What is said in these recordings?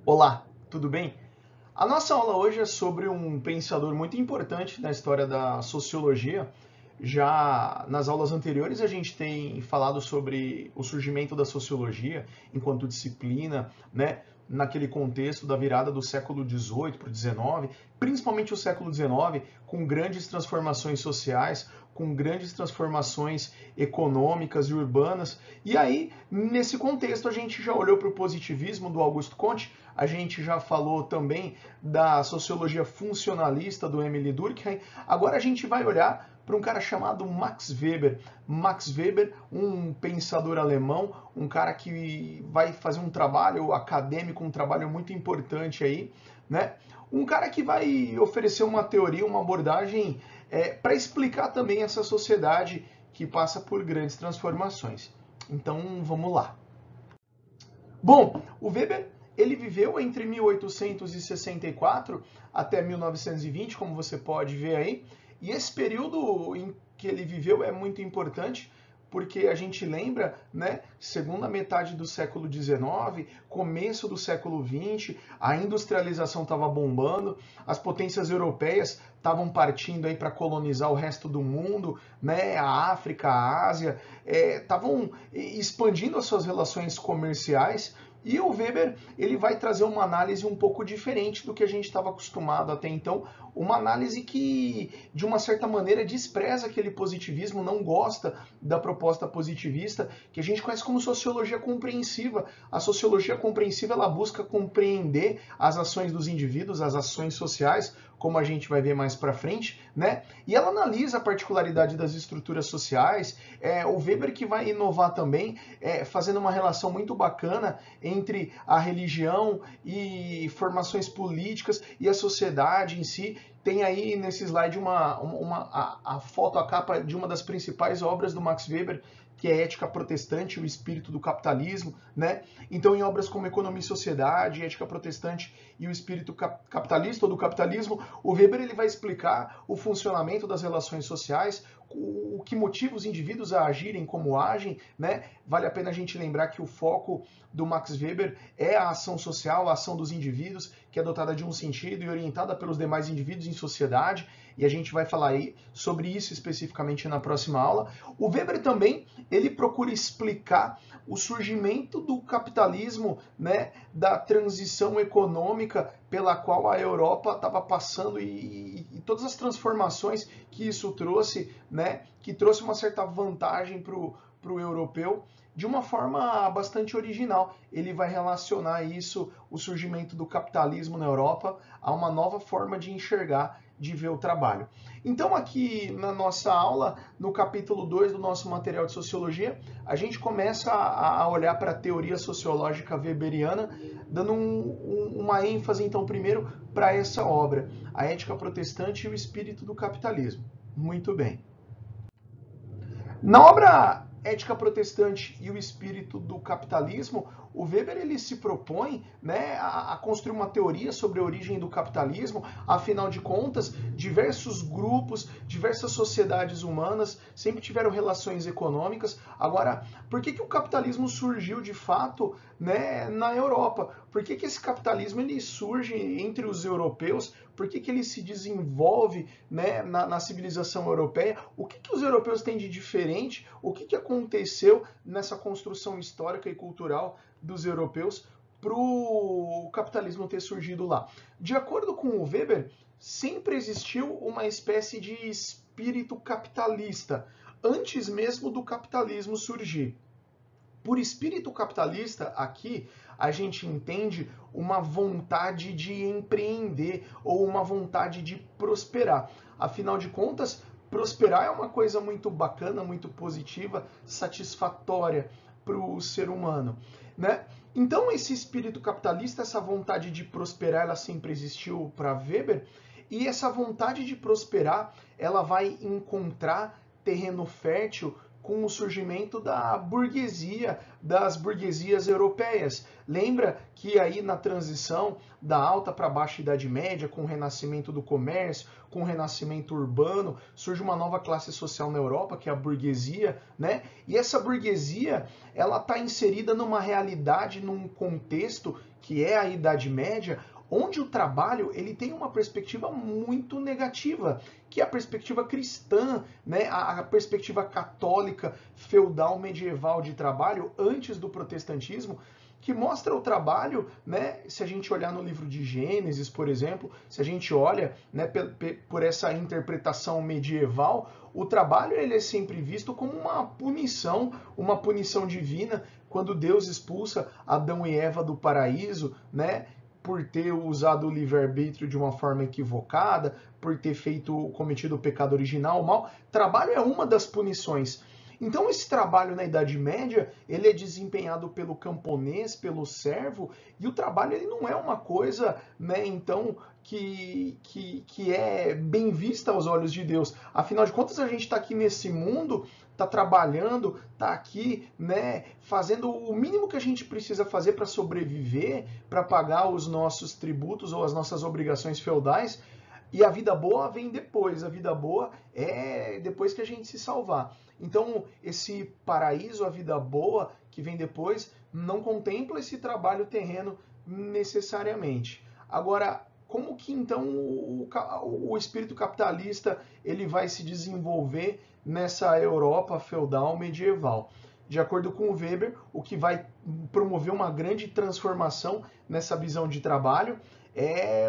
Olá, tudo bem? A nossa aula hoje é sobre um pensador muito importante na história da sociologia. Já nas aulas anteriores a gente tem falado sobre o surgimento da sociologia enquanto disciplina, né? Naquele contexto da virada do século XVIII para o XIX, principalmente o século XIX, com grandes transformações sociais, com grandes transformações econômicas e urbanas. E aí, nesse contexto, a gente já olhou para o positivismo do Augusto Comte, a gente já falou também da sociologia funcionalista do Emile Durkheim. Agora a gente vai olhar para um cara chamado Max Weber. Max Weber, um pensador alemão, um cara que vai fazer um trabalho acadêmico, um trabalho muito importante aí, né? Um cara que vai oferecer uma teoria, uma abordagem para explicar também essa sociedade que passa por grandes transformações. Então, vamos lá. Bom, o Weber ele viveu entre 1864 até 1920, como você pode ver aí, e esse período em que ele viveu é muito importante, porque a gente lembra, né, segunda metade do século XIX, começo do século XX, a industrialização estava bombando, as potências europeias estavam partindo aí para colonizar o resto do mundo, né, a África, a Ásia, estavam expandindo as suas relações comerciais. E o Weber ele vai trazer uma análise um pouco diferente do que a gente estava acostumado até então, uma análise que, de uma certa maneira, despreza aquele positivismo, não gosta da proposta positivista, que a gente conhece como sociologia compreensiva. A sociologia compreensiva ela busca compreender as ações dos indivíduos, as ações sociais, como a gente vai ver mais para frente, né? E ela analisa a particularidade das estruturas sociais. O Weber que vai inovar também, fazendo uma relação muito bacana entre a religião e formações políticas e a sociedade em si. Tem aí nesse slide a foto, a capa de uma das principais obras do Max Weber, que é Ética Protestante, o Espírito do Capitalismo, né? Então, em obras como Economia e Sociedade, Ética Protestante e o Espírito Capitalista ou do Capitalismo, o Weber ele vai explicar o funcionamento das relações sociais, o que motiva os indivíduos a agirem como agem, né? Vale a pena a gente lembrar que o foco do Max Weber é a ação social, a ação dos indivíduos, que é dotada de um sentido e orientada pelos demais indivíduos em sociedade, e a gente vai falar aí sobre isso especificamente na próxima aula. O Weber também, ele procura explicar o surgimento do capitalismo, né, da transição econômica pela qual a Europa estava passando e todas as transformações que isso trouxe, né, que trouxe uma certa vantagem para o europeu, de uma forma bastante original. Ele vai relacionar isso, o surgimento do capitalismo na Europa, a uma nova forma de enxergar, de ver o trabalho. Então, aqui na nossa aula, no capítulo 2 do nosso material de sociologia, a gente começa a olhar para a teoria sociológica weberiana, dando uma ênfase, então, primeiro para essa obra, A Ética Protestante e o Espírito do Capitalismo. Muito bem. Na obra Ética Protestante e o Espírito do Capitalismo, o Weber ele se propõe, né, a construir uma teoria sobre a origem do capitalismo. Afinal de contas, diversos grupos, diversas sociedades humanas sempre tiveram relações econômicas. Agora, por que o capitalismo surgiu de fato, né, na Europa? Por que esse capitalismo ele surge entre os europeus? Por que ele se desenvolve, né, na civilização europeia? O que os europeus têm de diferente? O que aconteceu nessa construção histórica e cultural dos europeus para o capitalismo ter surgido lá? De acordo com o Weber, sempre existiu uma espécie de espírito capitalista, antes mesmo do capitalismo surgir. Por espírito capitalista, aqui a gente entende uma vontade de empreender ou uma vontade de prosperar. Afinal de contas, prosperar é uma coisa muito bacana, muito positiva, satisfatória para o ser humano, né? Então, esse espírito capitalista, essa vontade de prosperar, ela sempre existiu para Weber, e essa vontade de prosperar, ela vai encontrar terreno fértil com o surgimento da burguesia, das burguesias europeias. Lembra que aí na transição da alta para a baixa Idade Média, com o renascimento do comércio, com o renascimento urbano, surge uma nova classe social na Europa, que é a burguesia, né? E essa burguesia, ela está inserida numa realidade, num contexto que é a Idade Média, onde o trabalho ele tem uma perspectiva muito negativa, que é a perspectiva cristã, né? A perspectiva católica, feudal, medieval de trabalho, antes do protestantismo, que mostra o trabalho, né? Se a gente olhar no livro de Gênesis, por exemplo, se a gente olha, né, por essa interpretação medieval, o trabalho ele é sempre visto como uma punição divina, quando Deus expulsa Adão e Eva do paraíso, né? Por ter usado o livre-arbítrio de uma forma equivocada, por ter cometido o pecado original, o mal. Trabalho é uma das punições. Então esse trabalho na Idade Média, ele é desempenhado pelo camponês, pelo servo, e o trabalho ele não é uma coisa, né, então, que é bem vista aos olhos de Deus. Afinal de contas, a gente está aqui nesse mundo, está trabalhando, está aqui, né, fazendo o mínimo que a gente precisa fazer para sobreviver, para pagar os nossos tributos ou as nossas obrigações feudais, e a vida boa vem depois. A vida boa é depois que a gente se salvar. Então, esse paraíso, a vida boa que vem depois, não contempla esse trabalho terreno necessariamente. Agora, como que então o espírito capitalista ele vai se desenvolver nessa Europa feudal medieval? De acordo com o Weber, o que vai promover uma grande transformação nessa visão de trabalho é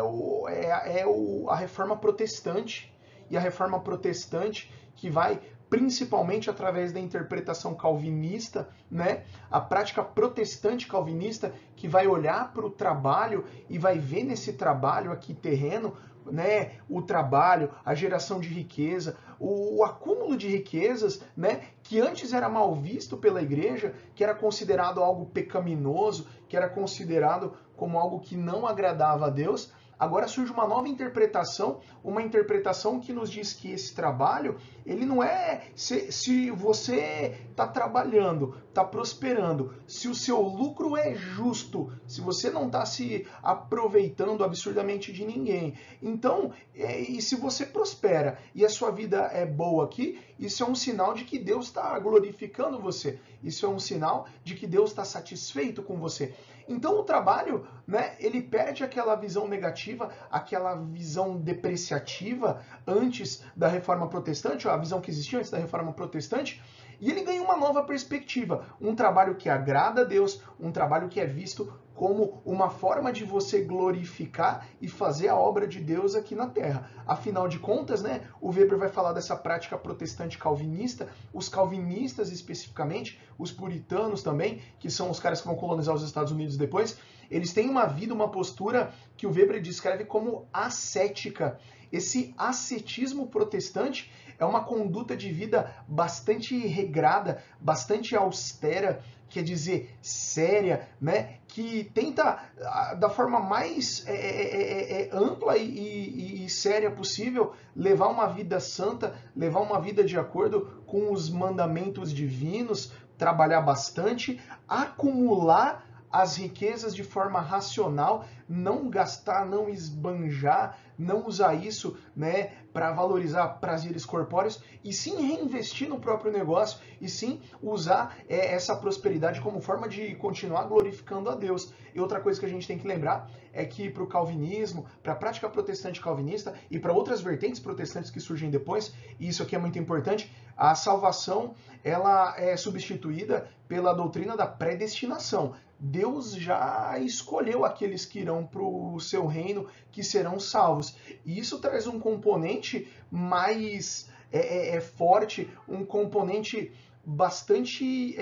a reforma protestante. E a reforma protestante que vai principalmente através da interpretação calvinista, né? A prática protestante calvinista que vai olhar para o trabalho e vai ver nesse trabalho aqui terreno, né, o trabalho, a geração de riqueza, o acúmulo de riquezas, né, que antes era mal visto pela igreja, que era considerado algo pecaminoso, que era considerado como algo que não agradava a Deus. Agora surge uma nova interpretação, uma interpretação que nos diz que esse trabalho, ele não é se você está trabalhando, está prosperando, se o seu lucro é justo, se você não está se aproveitando absurdamente de ninguém. Então, e se você prospera e a sua vida é boa aqui, isso é um sinal de que Deus está glorificando você. Isso é um sinal de que Deus está satisfeito com você. Então o trabalho, né, ele perde aquela visão negativa, aquela visão depreciativa antes da Reforma Protestante, ou a visão que existia antes da Reforma Protestante, e ele ganha uma nova perspectiva, um trabalho que agrada a Deus, um trabalho que é visto como uma forma de você glorificar e fazer a obra de Deus aqui na Terra. Afinal de contas, né, o Weber vai falar dessa prática protestante calvinista, os calvinistas especificamente, os puritanos também, que são os caras que vão colonizar os Estados Unidos depois, eles têm uma vida, uma postura que o Weber descreve como ascética. Esse ascetismo protestante é uma conduta de vida bastante regrada, bastante austera, quer dizer, séria, né? Que tenta, da forma mais ampla e séria possível, levar uma vida santa, levar uma vida de acordo com os mandamentos divinos, trabalhar bastante, acumular as riquezas de forma racional, não gastar, não esbanjar, não usar isso, né, para valorizar prazeres corpóreos, e sim reinvestir no próprio negócio, e sim usar essa prosperidade como forma de continuar glorificando a Deus. E outra coisa que a gente tem que lembrar é que para o calvinismo, para a prática protestante calvinista e para outras vertentes protestantes que surgem depois, e isso aqui é muito importante, a salvação ela é substituída pela doutrina da predestinação. Deus já escolheu aqueles que irão para o seu reino, que serão salvos. E isso traz um componente mais forte, um componente bastante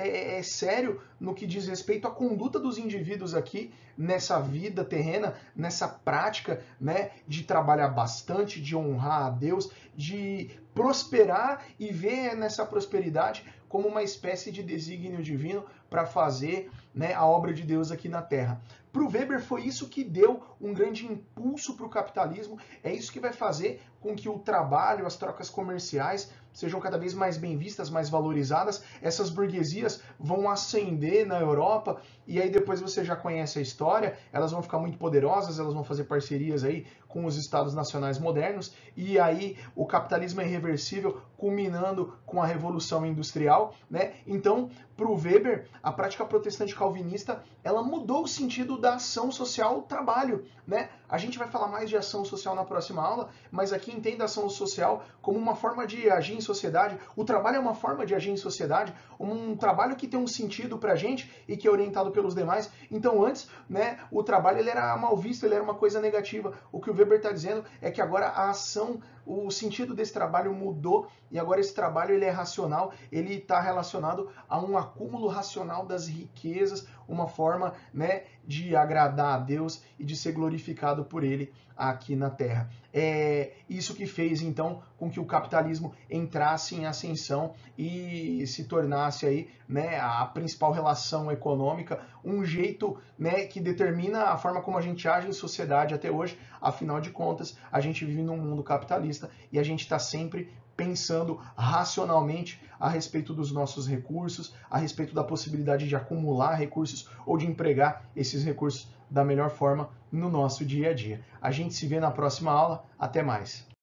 sério no que diz respeito à conduta dos indivíduos aqui nessa vida terrena, nessa prática, né, de trabalhar bastante, de honrar a Deus, de prosperar e ver nessa prosperidade como uma espécie de desígnio divino para fazer, né, a obra de Deus aqui na Terra. Para o Weber foi isso que deu um grande impulso para o capitalismo, é isso que vai fazer com que o trabalho, as trocas comerciais, sejam cada vez mais bem vistas, mais valorizadas, essas burguesias vão ascender na Europa, e aí depois você já conhece a história, elas vão ficar muito poderosas, elas vão fazer parcerias aí com os estados nacionais modernos, e aí o capitalismo é irreversível, culminando com a Revolução Industrial, né? Então, para o Weber, a prática protestante calvinista, ela mudou o sentido da ação social trabalho, né? A gente vai falar mais de ação social na próxima aula, mas aqui entenda a ação social como uma forma de agir em sociedade. O trabalho é uma forma de agir em sociedade, um trabalho que tem um sentido pra gente e que é orientado pelos demais. Então antes, né, o trabalho ele era mal visto, ele era uma coisa negativa. O que o Weber está dizendo é que agora a ação, o sentido desse trabalho mudou e agora esse trabalho ele é racional, ele está relacionado a um acúmulo racional das riquezas, uma forma, né, de agradar a Deus e de ser glorificado por Ele aqui na Terra. É isso que fez então com que o capitalismo entrasse em ascensão e se tornasse aí, né, a principal relação econômica, um jeito, né, que determina a forma como a gente age em sociedade até hoje. Afinal de contas, a gente vive num mundo capitalista e a gente está sempre pensando racionalmente a respeito dos nossos recursos, a respeito da possibilidade de acumular recursos ou de empregar esses recursos da melhor forma no nosso dia a dia. A gente se vê na próxima aula. Até mais!